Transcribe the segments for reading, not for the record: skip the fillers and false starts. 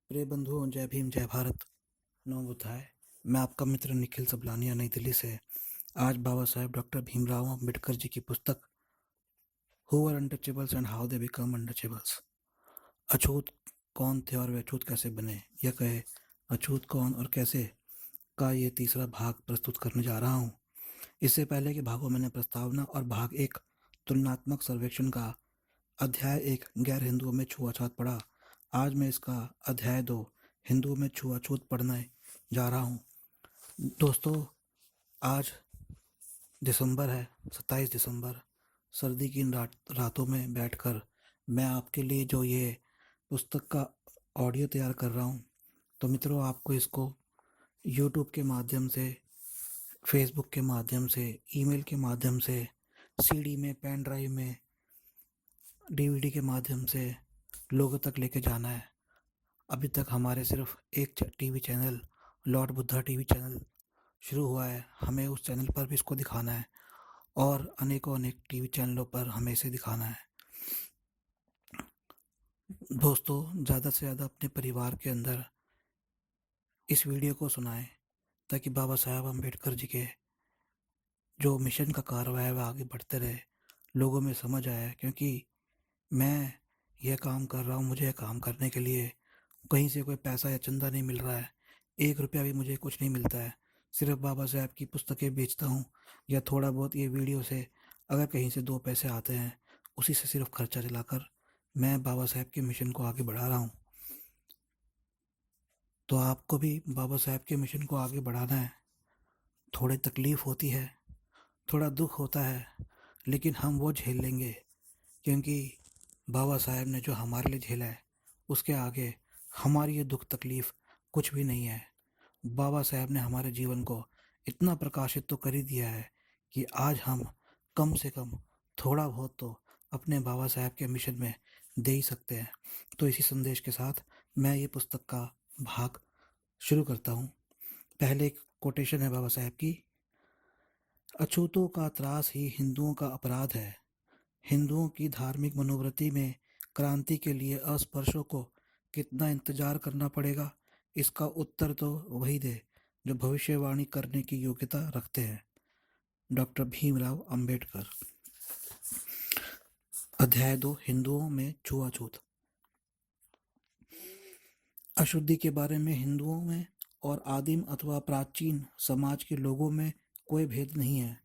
प्रिय बंधुओं, जय भीम, जय भारत, नमो बुद्धाय। मैं आपका मित्र निखिल सबलानिया, नई दिल्ली से। आज बाबा साहेब डॉक्टर भीमराव अम्बेडकर जी की पुस्तक who are untouchables and how they become untouchables, अछूत कौन थे और वे अछूत कैसे बने, यह कहे अछूत कौन और कैसे का ये तीसरा भाग प्रस्तुत करने जा रहा हूँ। इससे पहले के भागों मैंने प्रस्तावना और भाग एक तुलनात्मक सर्वेक्षण का अध्याय एक गैर हिंदुओं में छुआछूत पढ़ा। आज मैं इसका अध्याय 2 हिंदुओं में छुआछूत पढ़ने जा रहा हूँ। दोस्तों, आज दिसंबर है, 27 दिसंबर। सर्दी की इन रातों में बैठकर मैं आपके लिए जो ये पुस्तक का ऑडियो तैयार कर रहा हूँ, तो मित्रों, आपको इसको यूट्यूब के माध्यम से, फेसबुक के माध्यम से, ईमेल के माध्यम से, सीडी में, पेन ड्राइव में, डीवीडी के माध्यम से लोगों तक लेके जाना है। अभी तक हमारे सिर्फ एक TV channel, Lord Buddha TV channel शुरू हुआ है। हमें उस चैनल पर भी इसको दिखाना है और अनेकों अनेक टीवी चैनलों पर हमें इसे दिखाना है। दोस्तों, ज़्यादा से ज़्यादा अपने परिवार के अंदर इस वीडियो को सुनाएं, ताकि बाबा साहब अम्बेडकर जी के जो मिशन का कार्य है वह आगे बढ़ते रहे, लोगों में समझ आए। क्योंकि मैं यह काम कर रहा हूँ, मुझे यह काम करने के लिए कहीं से कोई पैसा या चंदा नहीं मिल रहा है। 1 रुपया भी मुझे कुछ नहीं मिलता है। सिर्फ बाबा साहब की पुस्तकें बेचता हूँ, या थोड़ा बहुत ये वीडियो से अगर कहीं से 2 पैसे आते हैं, उसी से सिर्फ खर्चा चलाकर मैं बाबा साहब के मिशन को आगे बढ़ा रहा हूँ। तो आपको भी बाबा साहब के मिशन को आगे बढ़ाना है। थोड़ी तकलीफ होती है, थोड़ा दुख होता है, लेकिन हम वो झेल लेंगे, क्योंकि बाबा साहब ने जो हमारे लिए झेला है, उसके आगे हमारी ये दुख तकलीफ कुछ भी नहीं है। बाबा साहब ने हमारे जीवन को इतना प्रकाशित तो कर ही दिया है कि आज हम कम से कम थोड़ा बहुत तो अपने बाबा साहब के मिशन में दे ही सकते हैं। तो इसी संदेश के साथ मैं ये पुस्तक का भाग शुरू करता हूँ। पहले एक कोटेशन है बाबा साहब की। अछूतों का त्रास ही हिंदुओं का अपराध है। हिंदुओं की धार्मिक मनोवृत्ति में क्रांति के लिए अस्पृश्यों को कितना इंतजार करना पड़ेगा, इसका उत्तर तो वही दे जो भविष्यवाणी करने की योग्यता रखते हैं। डॉक्टर भीमराव अंबेडकर। अध्याय 2 हिंदुओं में छुआछूत। अशुद्धि के बारे में हिंदुओं में और आदिम अथवा प्राचीन समाज के लोगों में कोई भेद नहीं है।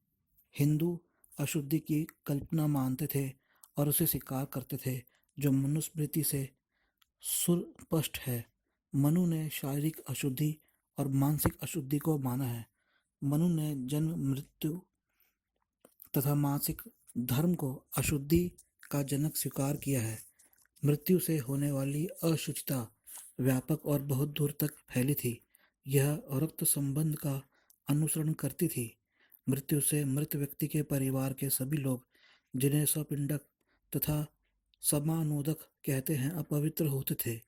हिंदू अशुद्धि की कल्पना मानते थे और उसे स्वीकार करते थे, जो मनुस्मृति से सुस्पष्ट है। मनु ने शारीरिक अशुद्धि और मानसिक अशुद्धि को माना है। मनु ने जन्म, मृत्यु तथा मानसिक धर्म को अशुद्धि का जनक स्वीकार किया है। मृत्यु से होने वाली अशुचिता व्यापक और बहुत दूर तक फैली थी। यह रक्त संबंध का अनुसरण करती थी। मृत्यु से मृत व्यक्ति के परिवार के सभी लोग, जिन्हें सपिंडक तथा समानोदक कहते हैं, अपवित्र होते थे।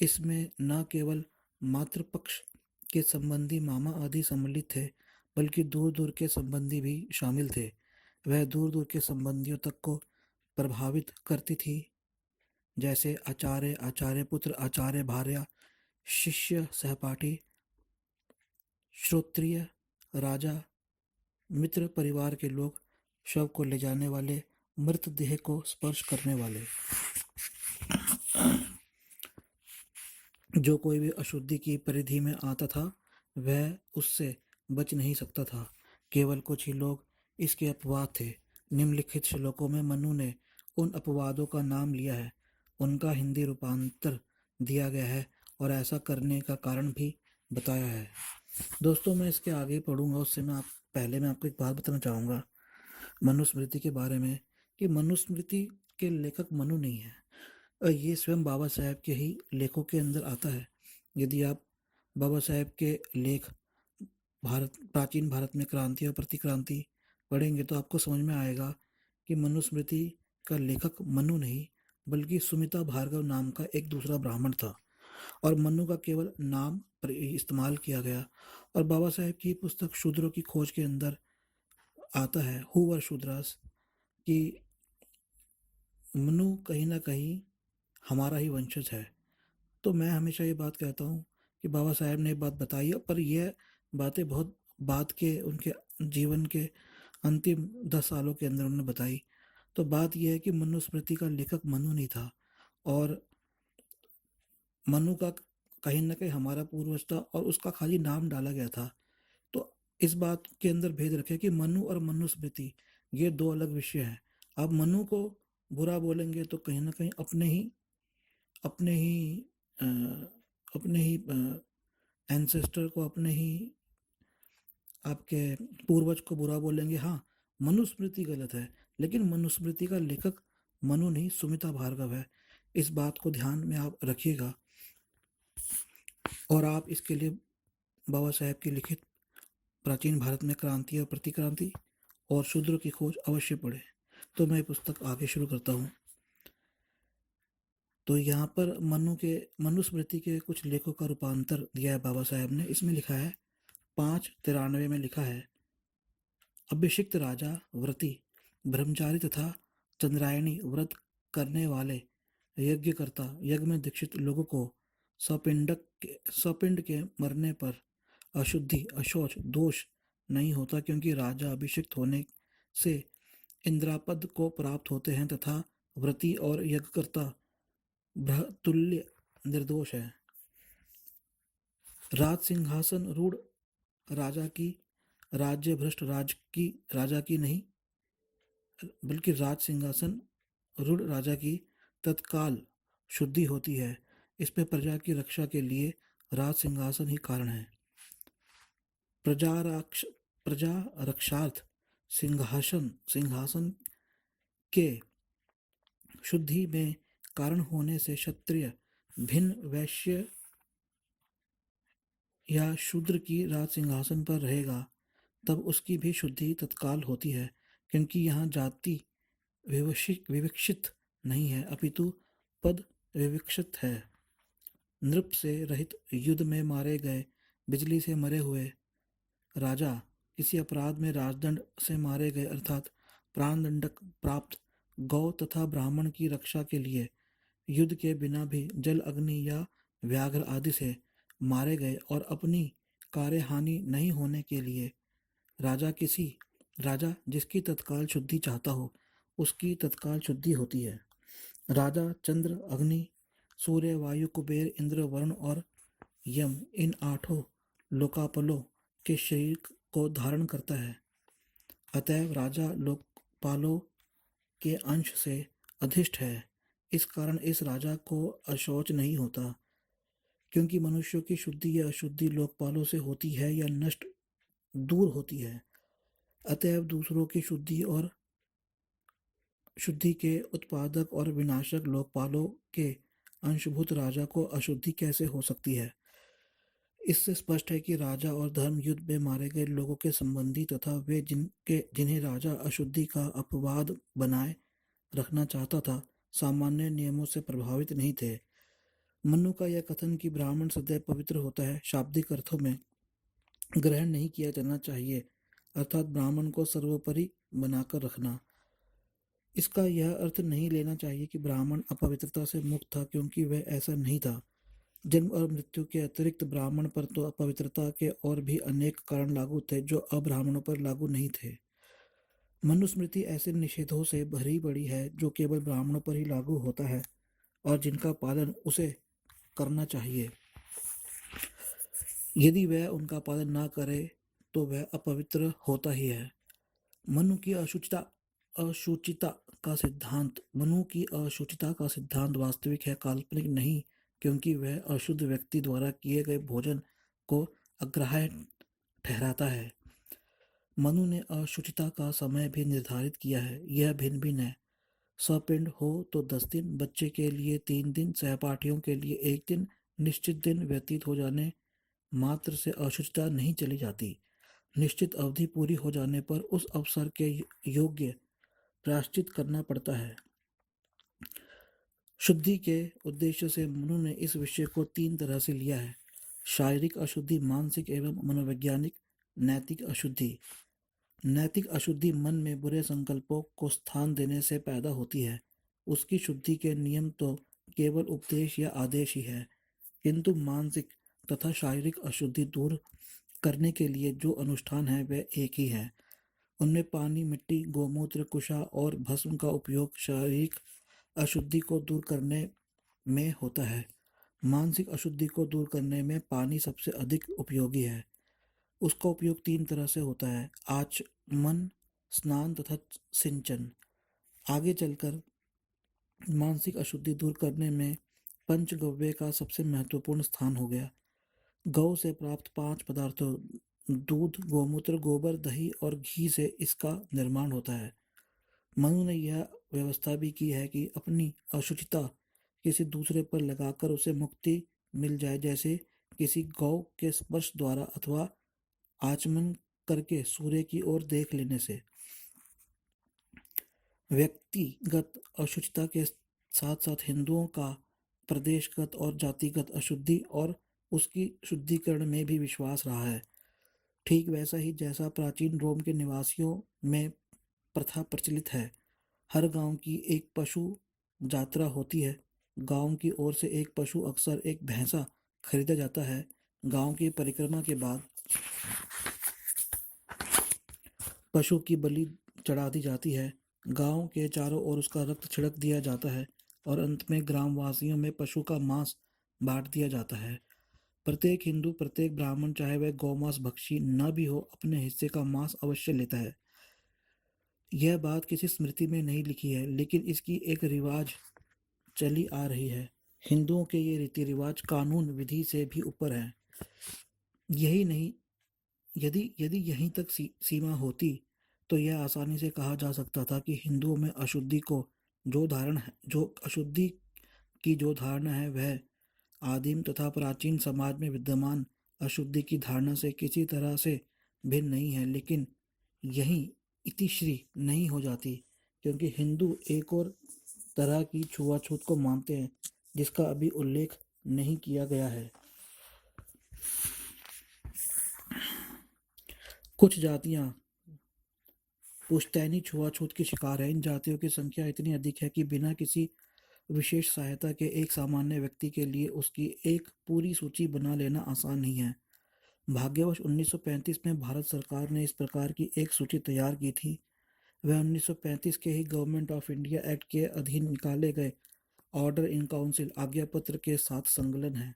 इसमें न केवल मातृपक्ष के संबंधी मामा आदि सम्मिलित थे, बल्कि दूर दूर के संबंधी भी शामिल थे। वह दूर दूर के संबंधियों तक को प्रभावित करती थी, जैसे आचार्य, आचार्य पुत्र, आचार्य भार्या, शिष्य, सहपाठी, श्रोत्रिय, राजा, मित्र, परिवार के लोग, शव को ले जाने वाले, मृतदेह को स्पर्श करने वाले। जो कोई भी अशुद्धि की परिधि में आता था, वह उससे बच नहीं सकता था। केवल कुछ ही लोग इसके अपवाद थे। निम्नलिखित श्लोकों में मनु ने उन अपवादों का नाम लिया है। उनका हिंदी रूपांतर दिया गया है और ऐसा करने का कारण भी बताया है। दोस्तों, मैं इसके आगे पढ़ूंगा, उससे मैं आपको एक बात बताना चाहूँगा मनुस्मृति के बारे में, कि मनुस्मृति के लेखक मनु नहीं है। ये स्वयं बाबा साहब के ही लेखों के अंदर आता है। यदि आप बाबा साहब के लेख प्राचीन भारत में क्रांति और प्रतिक्रांति पढ़ेंगे, तो आपको समझ में आएगा कि मनुस्मृति का लेखक मनु नहीं, बल्कि सुमिता भार्गव नाम का एक दूसरा ब्राह्मण था, और मनु का केवल नाम इस्तेमाल किया गया। और बाबा साहब की पुस्तक शूद्रों की खोज के अंदर आता है, हु वर शूद्रास, कि मनु कहीं ना कहीं हमारा ही वंशज है। तो मैं हमेशा ये बात कहता हूँ कि बाबा साहेब ने ये बात बताई है, पर यह बातें बहुत बाद के उनके जीवन के अंतिम 10 सालों के अंदर उन्होंने बताई। तो बात ये है कि मनुस्मृति का लेखक मनु नहीं था, और मनु का कहीं न कहीं हमारा पूर्वज था और उसका खाली नाम डाला गया था। तो इस बात के अंदर भेद रखें कि मनु और मनुस्मृति ये 2 अलग विषय हैं। आप मनु को बुरा बोलेंगे तो कहीं न कहीं अपने ही अ, अपने ही एंसेस्टर को, अपने ही आपके पूर्वज को बुरा बोलेंगे। हाँ, मनुस्मृति गलत है, लेकिन मनुस्मृति का लेखक मनु नहीं, सुमिता भार्गव है। इस बात को ध्यान में आप रखिएगा, और आप इसके लिए बाबा साहेब की लिखित प्राचीन भारत में क्रांति और प्रतिक्रांति और शूद्र की खोज अवश्य पढ़ें। तो मैं ये पुस्तक आगे शुरू करता हूँ। तो यहाँ पर मनुस्मृति के कुछ लेखों का रूपांतर दिया है बाबा साहेब ने। इसमें लिखा है 593 में लिखा है, अभिषिक्त राजा व्रती ब्रह्मचारी तथा चंद्रायणी व्रत करने वाले यज्ञकर्ता यज्ञ में दीक्षित लोगों को सपिंड के मरने पर अशुद्धि अशौच दोष नहीं होता, क्योंकि राजा अभिषिक्त होने से इंद्रापद को प्राप्त होते हैं तथा व्रती और यज्ञकर्ता ब्रह्मतुल्य निर्दोष है। राज सिंहासन रूढ़ राजा की राज्य भ्रष्ट राजा की नहीं, बल्कि राज सिंहासन रूढ़ राजा की तत्काल शुद्धि होती है। इस पे प्रजा की रक्षा के लिए राज सिंहासन ही कारण है। प्रजा रक्षार्थ सिंहासन सिंहासन के शुद्धि में कारण होने से क्षत्रिय भिन्न वैश्य या शूद्र की राज सिंहासन पर रहेगा, तब उसकी भी शुद्धि तत्काल होती है, क्योंकि यहाँ जाति विवक्षित नहीं है, अपितु पद विवक्षित है। नृप से रहित युद्ध में मारे गए, बिजली से मरे हुए राजा, किसी अपराध में राजदंड से मारे गए अर्थात प्राणदंडक प्राप्त गौ तथा ब्राह्मण की रक्षा के लिए युद्ध के बिना भी जल अग्नि या व्याघ्र आदि से मारे गए और अपनी कार्य हानि नहीं होने के लिए राजा जिसकी तत्काल शुद्धि चाहता हो, उसकी तत्काल शुद्धि होती है। राजा चंद्र अग्नि सूर्य वायु कुबेर इंद्र वरुण और यम इन 8 लोकापालों के शरीर को धारण करता है। अतएव राजा लोकपालों के अंश से अधिष्ठ है। इस कारण इस राजा को अशौच नहीं होता, क्योंकि मनुष्यों की शुद्धि या अशुद्धि लोकपालों से होती है या नष्ट दूर होती है। अतएव दूसरों की शुद्धि के उत्पादक और विनाशक लोकपालों के अंशभूत राजा को अशुद्धि कैसे हो सकती है। इससे स्पष्ट है कि राजा और धर्म युद्ध में मारे गए लोगों के संबंधी तथा वे जिन्हें राजा अशुद्धि का अपवाद बनाए रखना चाहता था, सामान्य नियमों से प्रभावित नहीं थे। मनु का यह कथन कि ब्राह्मण सदैव पवित्र होता है, शाब्दिक अर्थों में ग्रहण नहीं किया जाना चाहिए, अर्थात ब्राह्मण को सर्वोपरि बनाकर रखना। इसका यह अर्थ नहीं लेना चाहिए कि ब्राह्मण अपवित्रता से मुक्त था, क्योंकि वह ऐसा नहीं था। जन्म और मृत्यु के अतिरिक्त ब्राह्मण पर तो अपवित्रता के और भी अनेक कारण लागू थे जो अब्राह्मणों पर लागू नहीं थे। मनुस्मृति ऐसे निषेधों से भरी पड़ी है जो केवल ब्राह्मणों पर ही लागू होता है और जिनका पालन उसे करना चाहिए। यदि वह उनका पालन ना करे तो वह अपवित्र होता ही है। मनु की अशुचिता मनु की अशुचिता का सिद्धांत वास्तविक है, काल्पनिक नहीं, क्योंकि वह अशुद्ध व्यक्ति द्वारा किए गए भोजन को अग्राह्य ठहराता है। मनु ने अशुचिता का समय भी निर्धारित किया है, यह भिन्न भिन्न है। सपिंड हो तो 10 दिन, बच्चे के लिए 3 दिन, सहपाठियों के लिए 1 दिन, निश्चित दिन व्यतीत हो जाने मात्र से अशुचिता नहीं चली जाती। निश्चित अवधि पूरी हो जाने पर उस अवसर के योग्य प्रायश्चित करना पड़ता है। शुद्धि के उद्देश्य से मनु ने इस विषय को 3 तरह से लिया है: शारीरिक अशुद्धि, मानसिक एवं मनोवैज्ञानिक, नैतिक अशुद्धि। नैतिक अशुद्धि मन में बुरे संकल्पों को स्थान देने से पैदा होती है। उसकी शुद्धि के नियम तो केवल उपदेश या आदेश ही है। किंतु मानसिक तथा शारीरिक अशुद्धि दूर करने के लिए जो अनुष्ठान है वह एक ही है। उनमें पानी, मिट्टी, गोमूत्र, कुशा और भस्म का उपयोग शारीरिक अशुद्धि को दूर करने में होता है। मानसिक अशुद्धि को दूर करने में पानी सबसे अधिक उपयोगी है। उसका उपयोग तीन तरह से होता है: आचमन, स्नान तथा सिंचन। आगे चलकर मानसिक अशुद्धि दूर करने में पंचगव्य का सबसे महत्वपूर्ण स्थान हो गया। गौ से प्राप्त पांच पदार्थों दूध, गोमूत्र, गोबर, दही और घी से इसका निर्माण होता है। मनु ने यह व्यवस्था भी की है कि अपनी अशुचिता किसी दूसरे पर लगाकर उसे मुक्ति मिल जाए, जैसे किसी गौ के स्पर्श द्वारा अथवा आचमन करके सूर्य की ओर देख लेने से। व्यक्तिगत अशुचिता के साथ साथ हिंदुओं का प्रदेशगत और जातिगत अशुद्धि और उसकी शुद्धिकरण में भी विश्वास रहा है। ठीक वैसा ही जैसा प्राचीन रोम के निवासियों में प्रथा प्रचलित है। हर गांव की एक पशु यात्रा होती है। गांव की ओर से एक पशु, अक्सर एक भैंसा, खरीदा जाता है। गांव की परिक्रमा के बाद पशु की बलि चढ़ा दी जाती है। गांव के चारों ओर उसका रक्त छिड़क दिया जाता है और अंत में ग्रामवासियों में पशु का मांस बांट दिया जाता है। प्रत्येक हिंदू, प्रत्येक ब्राह्मण, चाहे वह गौमांस भक्षी न भी हो, अपने हिस्से का मांस अवश्य लेता है। यह बात किसी स्मृति में नहीं लिखी है, लेकिन इसकी एक रिवाज चली आ रही है। हिंदुओं के ये रीति रिवाज कानून विधि से भी ऊपर है। यही नहीं, यदि यदि यहीं तक सीमा होती तो यह आसानी से कहा जा सकता था कि हिंदुओं में अशुद्धि को जो अशुद्धि की जो धारणा है वह आदिम तथा प्राचीन समाज में विद्यमान अशुद्धि की धारणा से किसी तरह से भिन्न नहीं है। लेकिन यही इतिश्री नहीं हो जाती, क्योंकि हिंदू एक और तरह की छुआछूत को मानते हैं जिसका अभी उल्लेख नहीं किया गया है। कुछ जातियां पुश्तैनी छुआछूत की शिकार है। इन जातियों की संख्या इतनी अधिक है कि बिना किसी विशेष सहायता के एक सामान्य व्यक्ति के लिए उसकी एक पूरी सूची बना लेना आसान नहीं है। भाग्यवश 1935 में भारत सरकार ने इस प्रकार की एक सूची तैयार की थी। वह 1935 के ही गवर्नमेंट ऑफ इंडिया एक्ट के अधीन निकाले गए ऑर्डर इन काउंसिल आज्ञा पत्र के साथ संलग्न है।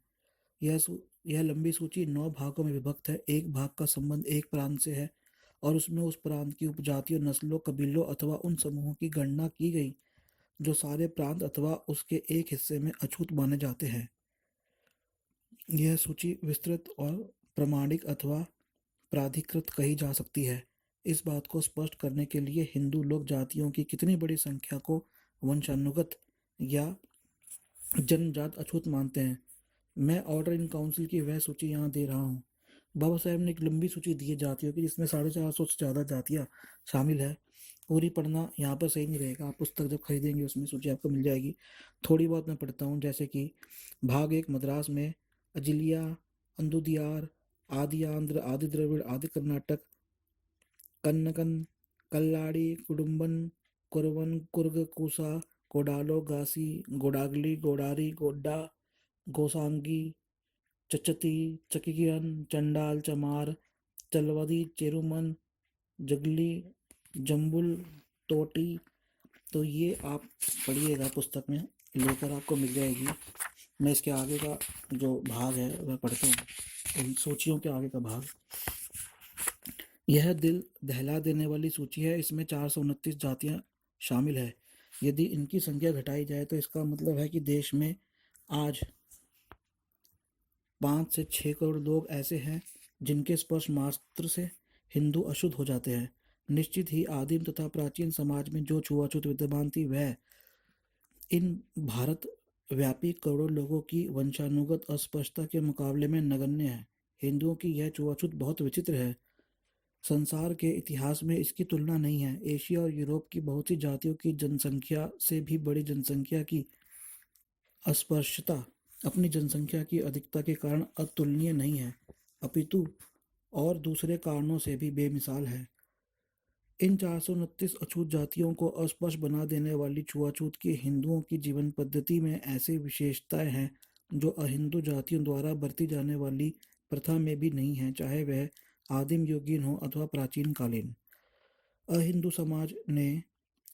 यह लंबी सूची 9 भागों में विभक्त है। एक भाग का संबंध एक प्रांत से है और उसमें उस प्रांत की उपजातियों, नस्लों, कबीलों अथवा उन समूहों की गणना की गई जो सारे प्रांत अथवा उसके एक हिस्से में अछूत माने जाते हैं। यह सूची विस्तृत और प्रामाणिक अथवा प्राधिकृत कही जा सकती है। इस बात को स्पष्ट करने के लिए हिंदू लोग जातियों की कितनी बड़ी संख्या को वंशानुगत या जन्मजात अछूत मानते हैं। मैं ऑर्डर इन काउंसिल की वह सूची यहाँ दे रहा हूँ। बाबा साहब ने एक लंबी सूची दी है जातियों की, जिसमें 450 से ज़्यादा जातियाँ शामिल है। पूरी पढ़ना यहाँ पर सही नहीं रहेगा, आप पुस्तक जब खरीदेंगे उसमें सूची आपको मिल जाएगी। थोड़ी बहुत मैं पढ़ता हूँ, जैसे कि भाग 1, मद्रास में अजिलिया, अंदुदियार, आदि आंध्र, आदि द्रविड़, आदि कर्नाटक, कन्नकन, कल्लाड़ी, कुडुम्बन, कुरवन, कुर्ग, कूसा, कोडालो, गासी, गोडागली, गोडारी, गोड्डा, गोसांगी, चचती, चकिगियन, चंडाल, चमार, चलवदी, चेरुमन, जगली, जम्बुल, तोटी। तो ये आप पढ़िएगा, पुस्तक में लेकर आपको मिल जाएगी। मैं इसके आगे का जो भाग है वह पढ़ता हूँ, इन सूचियों के आगे का भाग। यह दिल दहला देने वाली सूची है। इसमें 429 जातियां शामिल है। यदि इनकी संख्या घटाई जाए तो इसका मतलब है कि देश में आज 5 से 6 करोड़ लोग ऐसे हैं जिनके स्पर्श मात्र से हिंदू अशुद्ध हो जाते हैं। निश्चित ही आदिम तथा प्राचीन समाज में जो छुआछूत विद्यमान थी वह इन भारत व्यापी करोड़ों लोगों की वंशानुगत अस्पष्टता के मुकाबले में नगण्य है। हिंदुओं की यह छुआछूत बहुत विचित्र है। संसार के इतिहास में इसकी तुलना नहीं है। एशिया और यूरोप की बहुत सी जातियों की जनसंख्या से भी बड़ी जनसंख्या की अस्पृश्यता अपनी जनसंख्या की अधिकता के कारण अतुलनीय नहीं है, अपितु और दूसरे कारणों से भी बेमिसाल है। इन 429 अछूत जातियों को अस्पृश्य बना देने वाली छुआछूत की हिंदुओं की जीवन पद्धति में ऐसी विशेषताएं हैं जो अहिंदू जातियों द्वारा बरती जाने वाली प्रथा में भी नहीं है, चाहे वह आदिम युगीन हो अथवा प्राचीन कालीन। अहिंदू समाज ने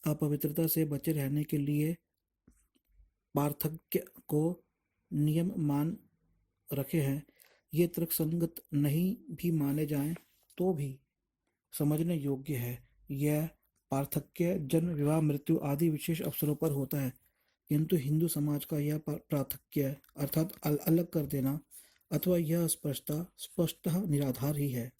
अपवित्रता से बचे रहने के लिए पार्थक्य को नियम मान रखे हैं। ये तर्कसंगत नहीं भी माने जाएं तो भी समझने योग्य है। यह पार्थक्य जन्म, विवाह, मृत्यु आदि विशेष अवसरों पर होता है, किंतु हिंदू समाज का यह पार्थक्य अर्थात अलग कर देना अथवा यह स्पष्टता स्पष्टतः निराधार ही है।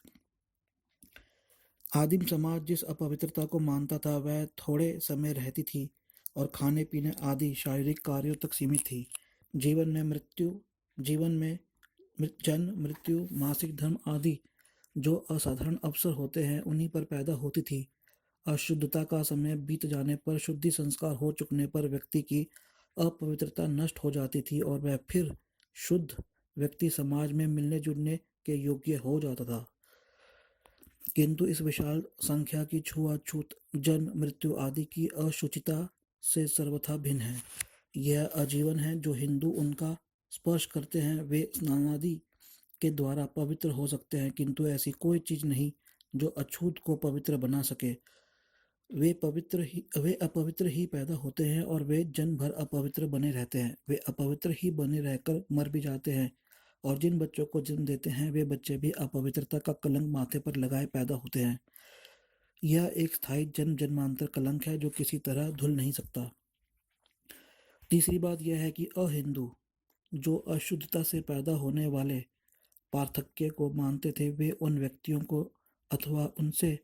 आदिम समाज जिस अपवित्रता को मानता था वह थोड़े समय रहती थी और खाने पीने आदि शारीरिक कार्यों तक सीमित थी। जीवन में जन्म, मृत्यु, मासिक धर्म आदि जो असाधारण अवसर होते हैं उन्हीं पर पैदा होती थी। अशुद्धता का समय बीत जाने पर, शुद्धि संस्कार हो चुकने पर व्यक्ति की अपवित्रता नष्ट हो जाती थी और वह फिर शुद्ध व्यक्ति समाज में मिलने जुलने के योग्य हो जाता था। किंतु इस विशाल संख्या की छुआछूत, जन्म, मृत्यु आदि की अशुचिता से सर्वथा भिन्न है। यह आजीवन है। जो हिंदू उनका स्पर्श करते हैं वे स्नानादि के द्वारा पवित्र हो सकते हैं, किंतु ऐसी कोई चीज नहीं जो अछूत को पवित्र बना सके। वे अपवित्र ही पैदा होते हैं और वे जन्म भर अपवित्र बने रहते हैं। वे अपवित्र ही बने रहकर मर भी जाते हैं और जिन बच्चों को जन्म देते हैं वे बच्चे भी अपवित्रता का कलंक माथे पर लगाए पैदा होते हैं। यह एक स्थायी जन्म जन्मांतर कलंक है जो किसी तरह धुल नहीं सकता। तीसरी बात यह है कि अहिंदू जो अशुद्धता से पैदा होने वाले पार्थक्य को मानते थे वे उन व्यक्तियों को अथवा उनसे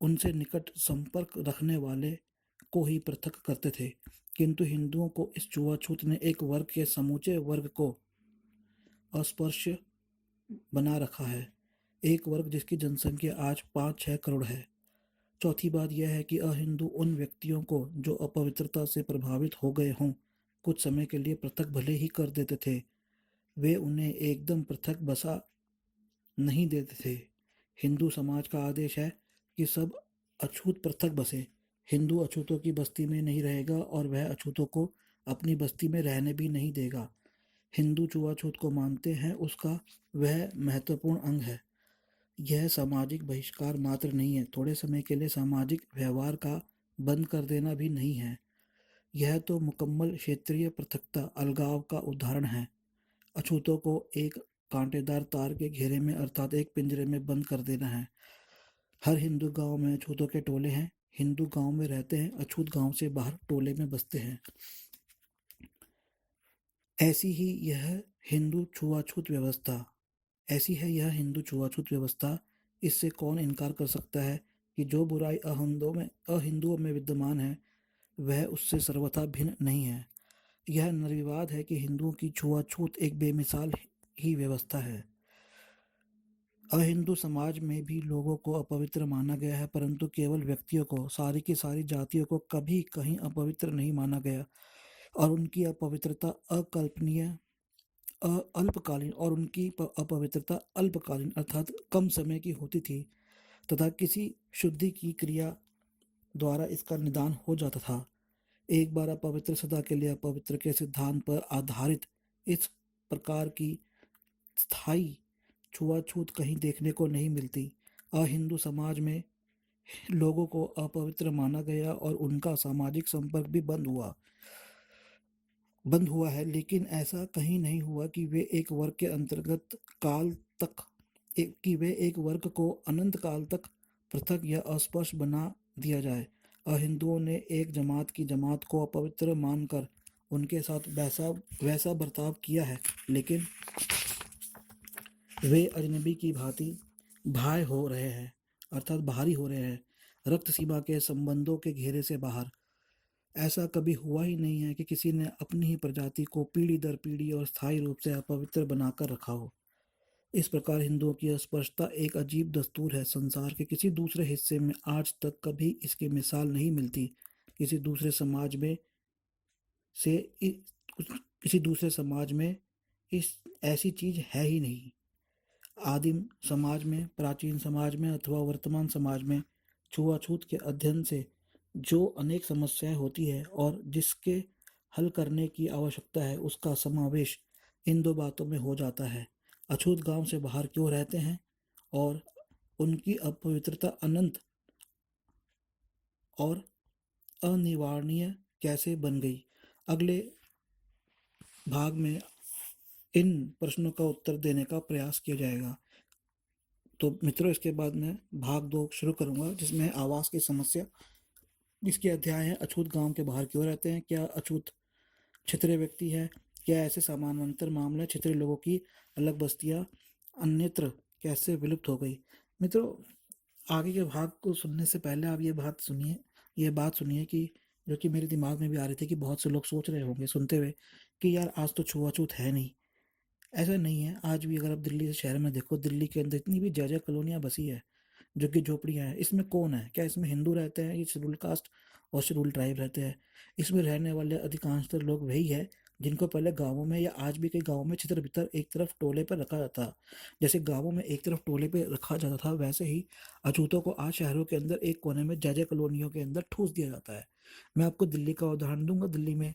उनसे निकट संपर्क रखने वाले को ही पृथक करते थे, किंतु हिंदुओं को इस छुआछूत ने एक वर्ग के समूचे वर्ग को अस्पृश्य बना रखा है, एक वर्ग जिसकी जनसंख्या आज 5-6 करोड़ है। चौथी बात यह है कि अहिंदू उन व्यक्तियों को जो अपवित्रता से प्रभावित हो गए हों कुछ समय के लिए पृथक भले ही कर देते थे, वे उन्हें एकदम पृथक बसा नहीं देते थे। हिंदू समाज का आदेश है कि सब अछूत पृथक बसे। हिंदू अछूतों की बस्ती में नहीं रहेगा और वह अछूतों को अपनी बस्ती में रहने भी नहीं देगा। हिंदू छुआछूत को मानते हैं, उसका वह महत्वपूर्ण अंग है। यह सामाजिक बहिष्कार मात्र नहीं है, थोड़े समय के लिए सामाजिक व्यवहार का बंद कर देना भी नहीं है। यह तो मुकम्मल क्षेत्रीय पृथकता, अलगाव का उदाहरण है। अछूतों को एक कांटेदार तार के घेरे में अर्थात एक पिंजरे में बंद कर देना है। हर हिंदू गांव में अछूतों के टोले हैं। हिंदू गांव में रहते हैं, अछूत गांव से बाहर टोले में बसते हैं। ऐसी ही यह हिंदू छुआछूत व्यवस्था ऐसी है यह हिंदू छुआछूत व्यवस्था। इससे कौन इनकार कर सकता है कि जो बुराई अहिंदुओं में विद्यमान है वह उससे सर्वथा भिन्न नहीं है। यह निर्विवाद है कि हिंदुओं की छुआछूत एक बेमिसाल ही व्यवस्था है। अहिंदू समाज में भी लोगों को अपवित्र माना गया है, परंतु केवल व्यक्तियों को, सारी की सारी जातियों को कभी कहीं अपवित्र नहीं माना गया और उनकी अपवित्रता अल्पकालीन अर्थात कम समय की होती थी तथा किसी शुद्धि की क्रिया द्वारा इसका निदान हो जाता था। एक बार अपवित्र सदा के लिए अपवित्र के सिद्धांत पर आधारित इस प्रकार की स्थायी छुआछूत कहीं देखने को नहीं मिलती। अहिंदू समाज में लोगों को अपवित्र माना गया और उनका सामाजिक संपर्क भी बंद हुआ है, लेकिन ऐसा कहीं नहीं हुआ कि वे एक वर्ग के अंतर्गत कि वे एक वर्ग को अनंत काल तक पृथक या अस्पर्श बना दिया जाए। अहिंदुओं ने एक जमात को अपवित्र मानकर उनके साथ वैसा बर्ताव किया है, लेकिन वे अजनबी की भांति बाहरी हो रहे हैं, रक्त सीमा के संबंधों के घेरे से बाहर। ऐसा कभी हुआ ही नहीं है कि किसी ने अपनी ही प्रजाति को पीढ़ी दर पीढ़ी और स्थायी रूप से अपवित्र बनाकर रखा हो। इस प्रकार हिंदुओं की अस्पृश्यता एक अजीब दस्तूर है। संसार के किसी दूसरे हिस्से में आज तक कभी इसकी मिसाल नहीं मिलती। किसी दूसरे समाज में से किसी दूसरे समाज में इस ऐसी चीज है ही नहीं। आदिम समाज में, प्राचीन समाज में अथवा वर्तमान समाज में छुआछूत के अध्ययन से जो अनेक समस्याएं होती है और जिसके हल करने की आवश्यकता है उसका समावेश इन दो बातों में हो जाता है। अछूत गांव से बाहर क्यों रहते हैं और उनकी अपवित्रता अनंत और अनिवारणीय कैसे बन गई। अगले भाग में इन प्रश्नों का उत्तर देने का प्रयास किया जाएगा। तो मित्रों, इसके बाद मैं भाग 2 शुरू करूंगा, जिसमें आवास की समस्या, जिसके अध्याय है अछूत गांव के बाहर क्यों रहते हैं, क्या अछूत क्षेत्रीय व्यक्ति है, क्या ऐसे समानांतर मामले क्षेत्रीय लोगों की अलग बस्तियां अन्यत्र कैसे विलुप्त हो गई। मित्रों, आगे के भाग को सुनने से पहले आप ये बात सुनिए कि जो कि मेरे दिमाग में भी आ रही थी कि बहुत से लोग सोच रहे होंगे सुनते हुए कि यार आज तो छुआछूत है नहीं। ऐसा नहीं है। आज भी अगर आप दिल्ली से शहर में देखो, दिल्ली के अंदर इतनी भी जय कॉलोनियां बसी है जो कि झोपड़ियां हैं। इसमें कौन है? क्या इसमें हिंदू रहते हैं? ये शेड्यूल कास्ट और शेड्यूल ट्राइब रहते हैं। इसमें रहने वाले अधिकांशतर लोग वही है जिनको पहले गांवों में या आज भी कई गांवों में छितर भीतर एक तरफ टोले पर रखा जाता। जैसे गांवों में एक तरफ टोले पे रखा जाता था, वैसे ही अछूतों को आज शहरों के अंदर एक कोने में जय कॉलोनियों के अंदर ठूस दिया जाता है। मैं आपको दिल्ली का उदाहरण दूंगा। दिल्ली में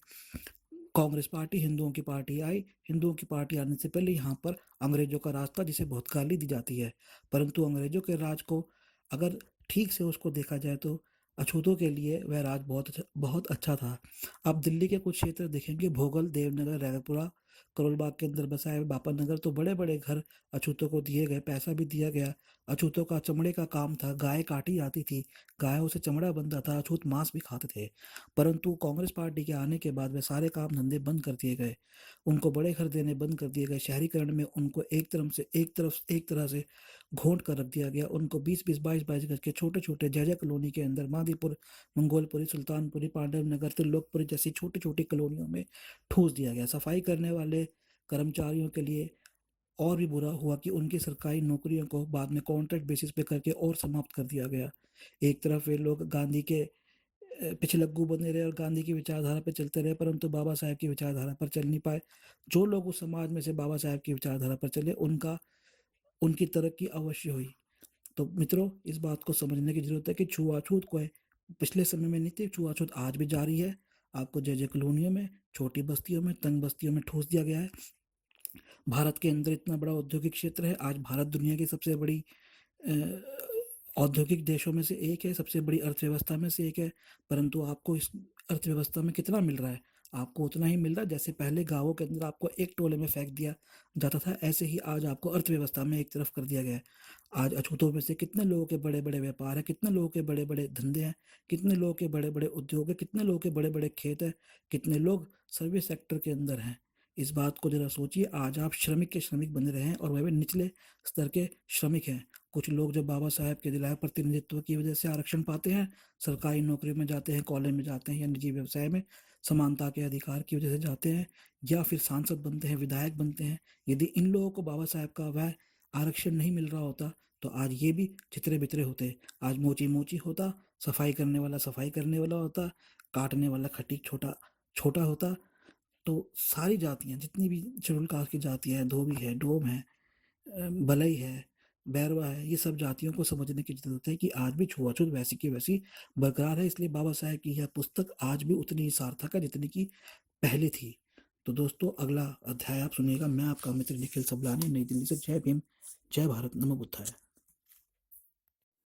कांग्रेस पार्टी हिंदुओं की पार्टी आई। हिंदुओं की पार्टी आने से पहले यहाँ पर अंग्रेजों का राज था, जिसे बहुत गाली दी जाती है। परंतु अंग्रेजों के राज को अगर ठीक से उसको देखा जाए तो अछूतों के लिए वह राज बहुत अच्छा था। आप दिल्ली के कुछ क्षेत्र देखेंगे, भोगल, देवनगर, रैयतपुरा, करोल बाग के अंदर बसा है बापा नगर, तो बड़े बड़े घर अछूतों को दिए गए, पैसा भी दिया गया। अछूतों का चमड़े का काम था, गाय काटी जाती थी, गायों से चमड़ा बनता था, अछूत मांस भी खाते थे। परंतु कांग्रेस पार्टी के आने के बाद वे सारे काम धंधे बंद कर दिए गए। उनको बड़े घर देने बंद कर दिए गए। शहरीकरण में उनको एक तरह से घोंट कर रख दिया गया। उनको 20-20, 22-22 गज के छोटे छोटे जय कॉलोनी के अंदर मादीपुर, मंगोलपुरी, सुल्तानपुरी, पांडव नगर, त्रिलोकपुरी जैसी छोटी छोटी कॉलोनियों में ठूस दिया गया। सफाई करने वाले कर्मचारियों के लिए और भी बुरा हुआ कि उनकी सरकारी नौकरियों को बाद में कॉन्ट्रैक्ट बेसिस पे करके और समाप्त कर दिया गया। एक तरफ वे लोग गांधी के पिछलग्गू बने रहे और गांधी की विचारधारा पर चलते रहे, परंतु बाबा साहेब की विचारधारा पर चल नहीं पाए। जो लोग उस समाज में से बाबा साहेब की विचारधारा पर चले, उनकी तरक्की अवश्य हुई। तो मित्रों, इस बात को समझने की जरूरत है कि छुआछूत को पिछले समय में नहीं थी, छुआछूत आज भी जारी है। आपको जय जय कॉलोनियों में, छोटी बस्तियों में, तंग बस्तियों में ठूस दिया गया है। भारत के अंदर इतना बड़ा औद्योगिक क्षेत्र है। आज भारत दुनिया की सबसे बड़ी औद्योगिक देशों में से एक है, सबसे बड़ी अर्थव्यवस्था में से एक है। परंतु आपको इस अर्थव्यवस्था में कितना मिल रहा है? आपको उतना ही मिल रहा है जैसे पहले गांवों के अंदर आपको एक टोले में फेंक दिया जाता था, ऐसे ही आज आपको अर्थव्यवस्था में एक तरफ कर दिया गया है। आज अछूतों में से कितने लोगों के बड़े बड़े व्यापार है, कितने लोगों के बड़े बड़े धंधे हैं, कितने लोगों के बड़े बड़े उद्योग है, कितने लोगों के बड़े बड़े खेत है, कितने लोग सर्विस सेक्टर के अंदर हैं। इस बात को जरा सोचिए। आज आप श्रमिक के श्रमिक बने रहे हैं और वह भी निचले स्तर के श्रमिक हैं। कुछ लोग जो बाबा साहेब के दिलाए प्रतिनिधित्व की वजह से आरक्षण पाते हैं, सरकारी नौकरी में जाते हैं, कॉलेज में जाते हैं या निजी व्यवसाय में समानता के अधिकार की वजह से जाते हैं, या फिर सांसद बनते हैं, विधायक बनते हैं। यदि इन लोगों को बाबा साहेब का वह आरक्षण नहीं मिल रहा होता तो आज ये भी छितरे बितरे होते। आज मोची मोची होता, सफाई करने वाला सफाई करने वाला होता, काटने वाला खटीक छोटा छोटा होता। तो सारी जातियाँ, जितनी भी शेड्यूल कास्ट की जातियाँ हैं, धोबी है, डोम है, भलई है, बैरवा है, ये सब जातियों को समझने की जरूरत है कि आज भी छुआछूत वैसी की वैसी बरकरार है। इसलिए बाबा साहेब की यह पुस्तक आज भी उतनी ही सार्थक है जितनी की पहले थी। तो दोस्तों, अगला अध्याय आप सुनिएगा। मैं आपका मित्र निखिल सबलानी, नई दिल्ली से। जय भीम, जय भारत, नमो बुद्धाय।